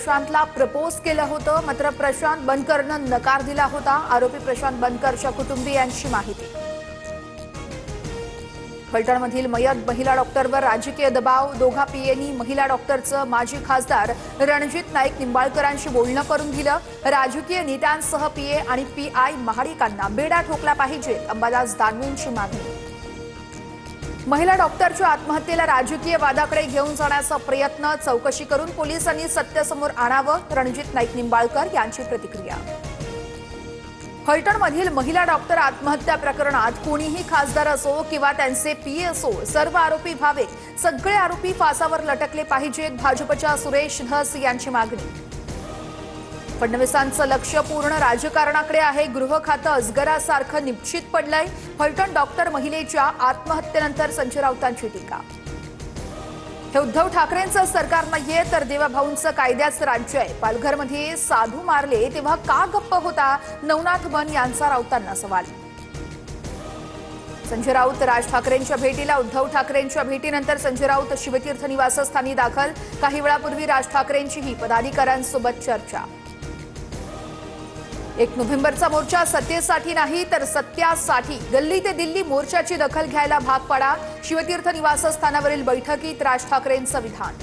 प्रशांतला propose केलं होतं, मात्र प्रशांत बनकरनं नकार दिला होता। आरोपी प्रशांत बनकरच्या कुटुंबियांची माहिती। फलटणमधील मयत महिला डॉक्टरवर राजकीय दबाव। दोघा पीएनी महिला डॉक्टरचं माजी खासदार रणजित नाईक निंबाळकरांशी बोलणं करून दिलं। राजकीय नेत्यांसह पीए आणि पीआय महाडिकांना बेडा ठोकला पाहिजे, अंबादास दानवेंची मागणी। महिला डॉक्टरच्या आत्महत्येला राजकीय वादाकडे घेऊन जाण्याचा प्रयत्न, चौकशी करून पोलिसांनी सत्य समोर आणावं, रणजित नाईक निंबाळकर यांची प्रतिक्रिया। फलटणमधील महिला डॉक्टर आत्महत्या प्रकरणात कोणीही खासदार असो किंवा त्यांचे पीए असो, सर्व आरोपी व्हावे, सगळे आरोपी फासावर लटकले पाहिजेत, भाजपच्या सुरेश धस यांची मागणी। फडणवीसांचं लक्ष पूर्ण राजकारणाकडे आहे, गृह खातं अजगरासारखं निश्चित पडलंय। फलटण डॉक्टर महिलेच्या आत्महत्येनंतर संजय राऊतांची टीका। हे उद्धव ठाकरेंचं सरकार नाहीये तर देवाभाऊंचं कायद्याचं राज्य आहे। पालघरमध्ये साधू मारले तेव्हा का गप्प होता, नवनाथ बन यांचा राऊतांना सवाल। संजय राऊत राज ठाकरेंच्या भेटीला। उद्धव ठाकरेंच्या भेटीनंतर संजय राऊत शिवतीर्थ निवासस्थानी दाखल। काही वेळापूर्वी राज ठाकरेंचीही पदाधिकाऱ्यांसोबत चर्चा। 1 नोव्हेंबरचा मोर्चा सत्तेसाठी नाही तर सत्यासाठी, गल्ली ते दिल्ली मोर्चाची दखल घ्यायला भाग पडा। शिवतीर्थ निवासस्थानावरील बैठकीत राज ठाकरेंचं विधान।